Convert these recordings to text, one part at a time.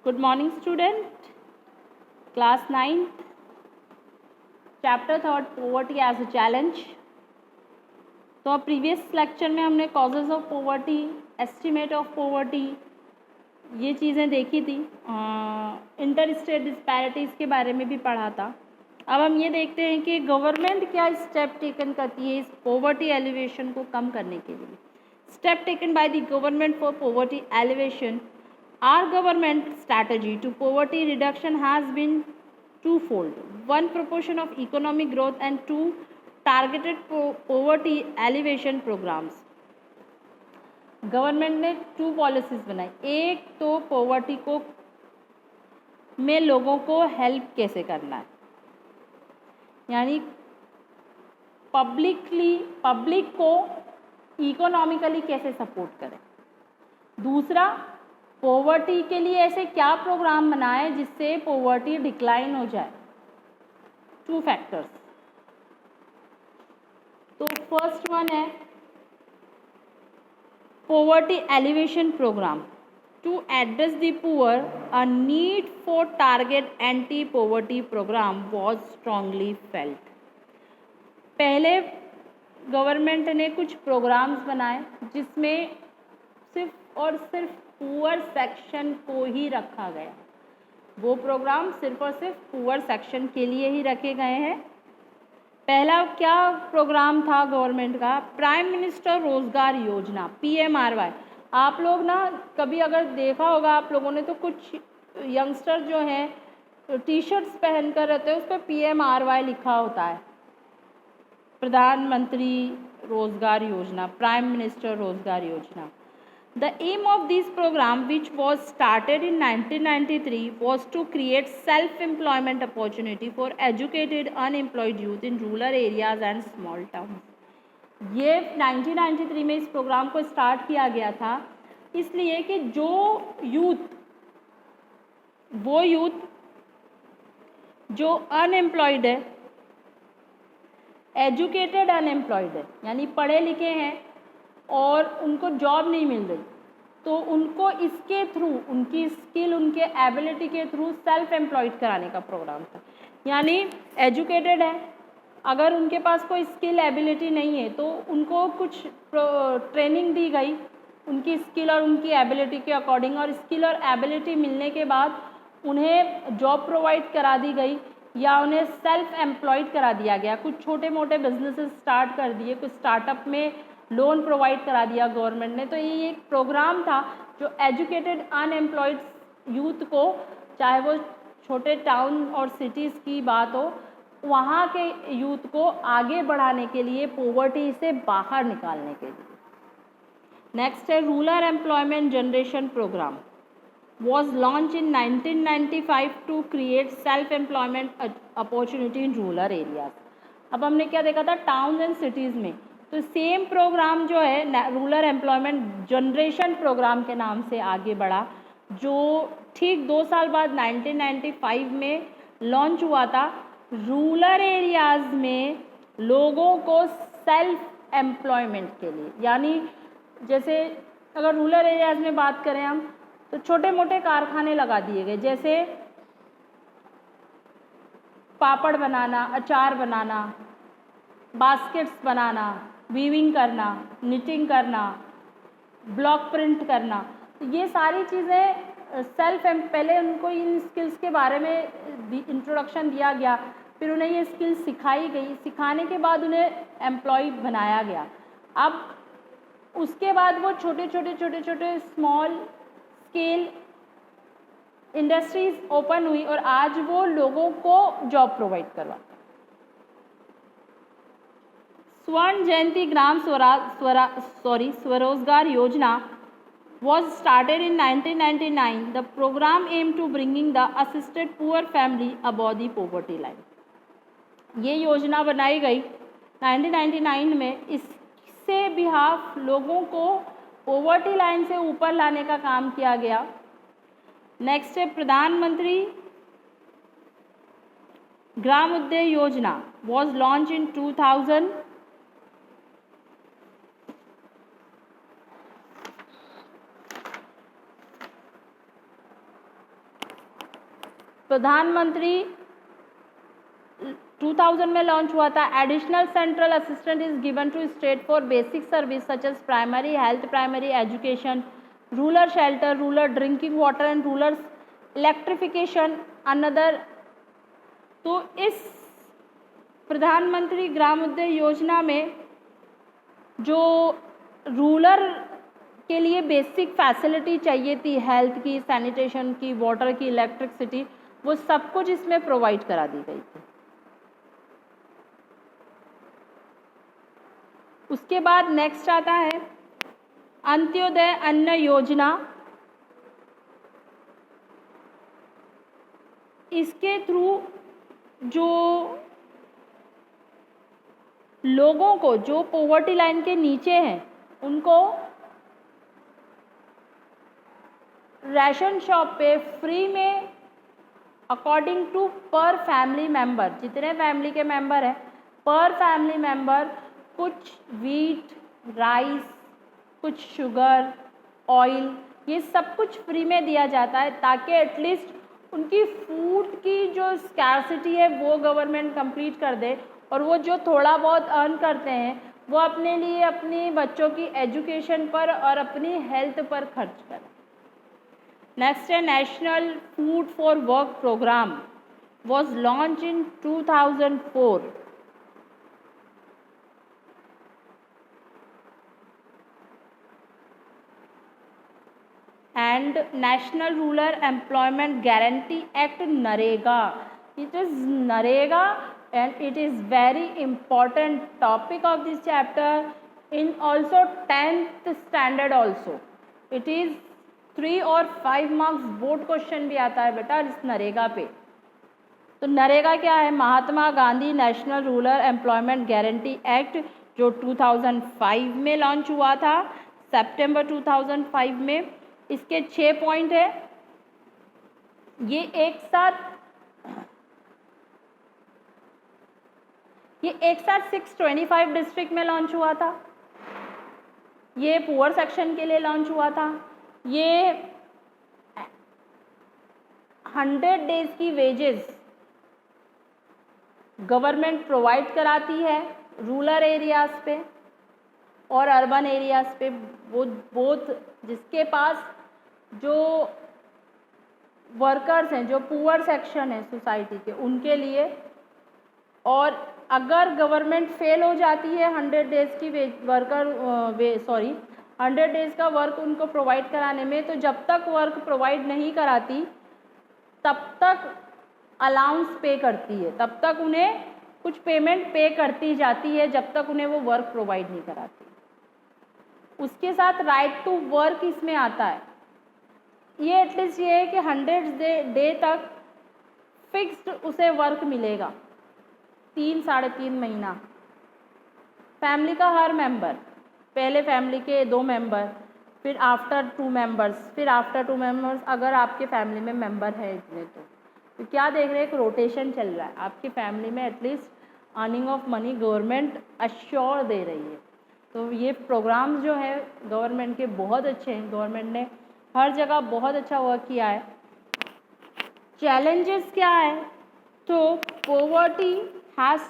Good morning student, class 9th, chapter 3rd, poverty as a challenge. तो अब previous lecture में हमने causes of poverty, estimate of poverty, ये चीज़ें देखी थी। इंटर स्टेट डिस्पैरिटीज़ के बारे में भी पढ़ा था। अब हम ये देखते हैं कि गवर्नमेंट क्या स्टेप टेकन करती है इस पोवर्टी एलिवेशन को कम करने के लिए। Step taken by the government for poverty elevation. Our government strategy to poverty reduction has been twofold. One, proportion of economic growth, and two, targeted poverty alleviation programs. Government ने to policies बनाई। एक तो poverty को में लोगों को help कैसे करना है, यानी पब्लिक को इकोनॉमिकली कैसे सपोर्ट करें। दूसरा, पोवर्टी के लिए ऐसे क्या प्रोग्राम बनाए जिससे पोवर्टी डिक्लाइन हो जाए। Two factors. तो फर्स्ट वन है poverty alleviation programme to address the poor, a need for target anti poverty programme was strongly felt. पहले गवर्नमेंट ने कुछ प्रोग्राम्स बनाए जिसमें सिर्फ और सिर्फ पुअर सेक्शन को ही रखा गया। वो प्रोग्राम सिर्फ और सिर्फ पुअर सेक्शन के लिए ही रखे गए हैं। पहला क्या प्रोग्राम था गवर्नमेंट का? प्राइम मिनिस्टर रोजगार योजना, PMRY। आप लोग ना कभी अगर देखा होगा आप लोगों ने, तो कुछ यंगस्टर जो हैं टी शर्ट्स पहन कर रहते हैं, उस पर PMRY लिखा होता है, प्रधानमंत्री रोजगार योजना, प्राइम मिनिस्टर रोजगार योजना। The aim of this program, which was started in 1993, was to create self-employment opportunity for educated unemployed youth in rural areas and small towns. ये 1993 में इस प्रोग्राम को स्टार्ट किया गया था, इसलिए कि वो यूथ जो अनएम्प्लॉयड है, एजुकेटेड अनएम्प्लॉयड है, यानी पढ़े लिखे हैं और उनको जॉब नहीं मिल रही, तो उनको इसके थ्रू, उनकी स्किल, उनके एबिलिटी के थ्रू सेल्फ एम्प्लॉयड कराने का प्रोग्राम था। यानी एजुकेटेड है, अगर उनके पास कोई स्किल एबिलिटी नहीं है तो उनको कुछ ट्रेनिंग दी गई उनकी स्किल और उनकी एबिलिटी के अकॉर्डिंग, और स्किल और एबिलिटी मिलने के बाद उन्हें जॉब प्रोवाइड करा दी गई या उन्हें सेल्फ एम्प्लॉयड करा दिया गया। कुछ छोटे मोटे बिजनेसेस स्टार्ट कर दिए, कुछ स्टार्टअप में लोन प्रोवाइड करा दिया गवर्नमेंट ने। तो ये एक प्रोग्राम था जो एजुकेटेड अनएम्प्लॉयड यूथ को, चाहे वो छोटे टाउन और सिटीज़ की बात हो, वहाँ के यूथ को आगे बढ़ाने के लिए, पोवर्टी से बाहर निकालने के लिए। नेक्स्ट है rural employment generation programme was launched in 1995 to create self-employment opportunity in rural areas. अब हमने क्या देखा था टाउन एंड सिटीज़ में, तो सेम प्रोग्राम जो है रूरल एम्प्लॉयमेंट जनरेशन प्रोग्राम के नाम से आगे बढ़ा, जो ठीक 2 साल बाद 1995 में लॉन्च हुआ था रूरल एरियाज़ में लोगों को सेल्फ एम्प्लॉयमेंट के लिए। यानी जैसे अगर रूरल एरियाज़ में बात करें हम, तो छोटे मोटे कारखाने लगा दिए गए, जैसे पापड़ बनाना, अचार बनाना, बास्केट्स बनाना, वीविंग करना, निटिंग करना, ब्लॉक प्रिंट करना। तो ये सारी चीज़ें पहले उनको इन स्किल्स के बारे में इंट्रोडक्शन दिया गया, फिर उन्हें ये स्किल्स सिखाई गई, सिखाने के बाद उन्हें एम्प्लॉय बनाया गया। अब उसके बाद वो छोटे छोटे स्मॉल स्केल इंडस्ट्रीज ओपन हुई और आज वो लोगों को जॉब प्रोवाइड करवाता। स्वर्ण जयंती ग्राम स्वरोजगार योजना was started in 1999. The program aimed to bringing the assisted poor family above the poverty line. ये योजना बनाई गई 1999 में, इससे बिहाफ लोगों को पोवर्टी लाइन से ऊपर लाने का काम किया गया। नेक्स्ट है प्रधानमंत्री ग्राम उद्योग योजना was launched in 2000. प्रधानमंत्री 2000 में लॉन्च हुआ था। Additional central assistant is given to state for basic service such as primary health, primary education, rural shelter, rural drinking water and rural electrification another. तो इस प्रधानमंत्री ग्राम उद्योग योजना में जो रूरल के लिए बेसिक फैसिलिटी चाहिए थी, हेल्थ की, सैनिटेशन की, वाटर की, इलेक्ट्रिसिटी, वो सब कुछ इसमें प्रोवाइड करा दी गई थी। उसके बाद नेक्स्ट आता है अंत्योदय अन्न योजना। इसके थ्रू जो लोगों को जो पॉवर्टी लाइन के नीचे हैं उनको राशन शॉप पे फ्री में अकॉर्डिंग टू पर फैमिली मेंबर, जितने फैमिली के मेंबर हैं पर फैमिली मेंबर कुछ वीट, राइस, कुछ शुगर, ऑयल, ये सब कुछ फ्री में दिया जाता है ताकि एटलीस्ट उनकी फूड की जो स्कैर्सिटी है वो गवर्नमेंट कंप्लीट कर दे और वो जो थोड़ा बहुत अर्न करते हैं वो अपने लिए, अपने बच्चों की एजुकेशन पर और अपनी हेल्थ पर खर्च करें। नेक्स्ट है national food for work programme was launch in 2004 and National Rural Employment Guarantee Act NREGA. It is NREGA and it is very important topic of this chapter in also 10th standard also. It is 3 और 5 marks board question भी आता है बेटा इस नरेगा पे। तो नरेगा क्या है? Mahatma Gandhi national rural employment guarantee act जो 2005 में लॉन्च हुआ था, सितंबर 2005 में। इसके 6 पॉइंट है। ये एक साथ 625 डिस्ट्रिक्ट में लॉन्च हुआ था। ये पुअर सेक्शन के लिए लॉन्च हुआ था। ये 100 डेज की वेजेस गवर्नमेंट प्रोवाइड कराती है रूरल एरियाज पे और अर्बन एरियाज पे। वो बोथ जिसके पास जो वर्कर्स हैं, जो पुअर सेक्शन है सोसाइटी के, उनके लिए। और अगर गवर्नमेंट फेल हो जाती है 100 डेज की 100 डेज का वर्क उनको प्रोवाइड कराने में, तो जब तक वर्क प्रोवाइड नहीं कराती तब तक अलाउंस पे करती है, तब तक उन्हें कुछ पेमेंट पे करती जाती है जब तक उन्हें वो वर्क प्रोवाइड नहीं कराती। उसके साथ राइट टू वर्क इसमें आता है। ये एटलीस्ट ये है कि 100 डे तक फिक्स्ड उसे वर्क मिलेगा, 3-3.5 महीना। फैमिली का हर मेंबर, पहले फैमिली के 2 मेंबर, फिर आफ्टर 2 मेंबर्स, फिर आफ्टर 2 मेंबर्स अगर आपके फैमिली में मेंबर है इतने। तो क्या देख रहे हैं? एक रोटेशन चल रहा है आपकी फैमिली में, at least earning of money government assure दे रही है। तो ये प्रोग्राम्स जो है गवर्नमेंट के बहुत अच्छे हैं। गवर्नमेंट ने हर जगह बहुत अच्छा वर्क किया है। चैलेंजेस क्या है? तो poverty has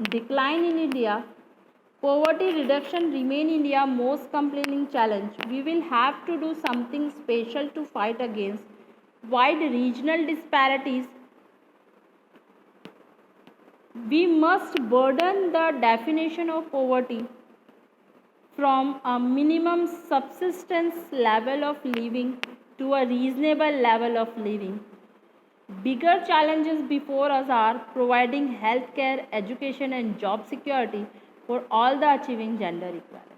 decline in India, poverty reduction remain India most complaining challenge. We will have to do something special to fight against wide regional disparities. We must broaden the definition of poverty from a minimum subsistence level of living to a reasonable level of living. Bigger challenges before us are providing healthcare, education and job security for all the achieving gender equality.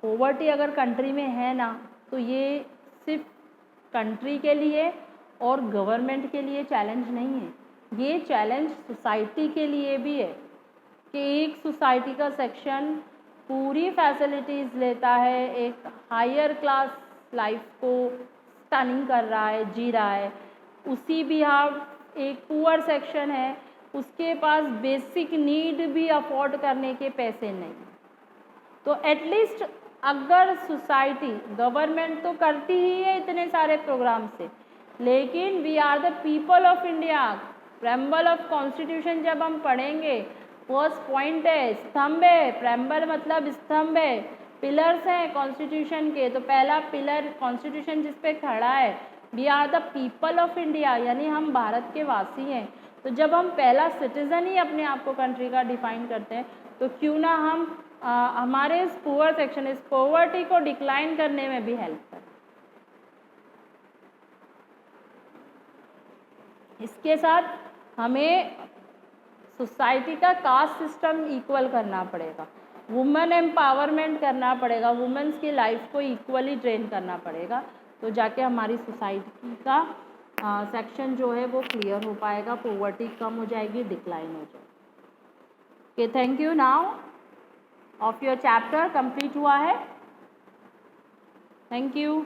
Poverty अगर country में है ना, तो ये सिर्फ country के लिए और गवर्नमेंट के लिए चैलेंज नहीं है, ये चैलेंज सोसाइटी के लिए भी है कि एक सोसाइटी का सेक्शन पूरी फैसिलिटीज़ लेता है, एक हायर क्लास लाइफ को स्टनिंग कर रहा है, जी रहा है। उसी बिहाफ एक पुअर सेक्शन है, उसके पास बेसिक नीड भी अफोर्ड करने के पैसे नहीं। तो एटलीस्ट अगर सोसाइटी, गवर्नमेंट तो करती ही है इतने सारे प्रोग्राम से, लेकिन we are the people of India. Preamble of constitution जब हम पढ़ेंगे, फर्स्ट पॉइंट है स्तंभ है, प्रेम्बल मतलब स्तंभ है, पिलर्स हैं कॉन्स्टिट्यूशन के। तो पहला पिलर कॉन्स्टिट्यूशन जिस पे खड़ा है, we are the people of India, यानी हम भारत के वासी हैं। तो जब हम पहला सिटीजन ही अपने आप को कंट्री का डिफाइन करते हैं, तो क्यों ना हम हमारे इस पुअर सेक्शन, इस पॉवर्टी को डिक्लाइन करने में भी हेल्प करें। इसके साथ हमें सोसाइटी का कास्ट सिस्टम इक्वल करना पड़ेगा, वुमेन एम्पावरमेंट करना पड़ेगा, वुमेन्स की लाइफ को इक्वली ट्रेन करना पड़ेगा, तो जाके हमारी सोसाइटी का सेक्शन जो है वो क्लियर हो पाएगा, पॉवर्टी कम हो जाएगी, डिक्लाइन हो जाएगी। Okay, thank you. Now of your chapter complete हुआ है। Thank you.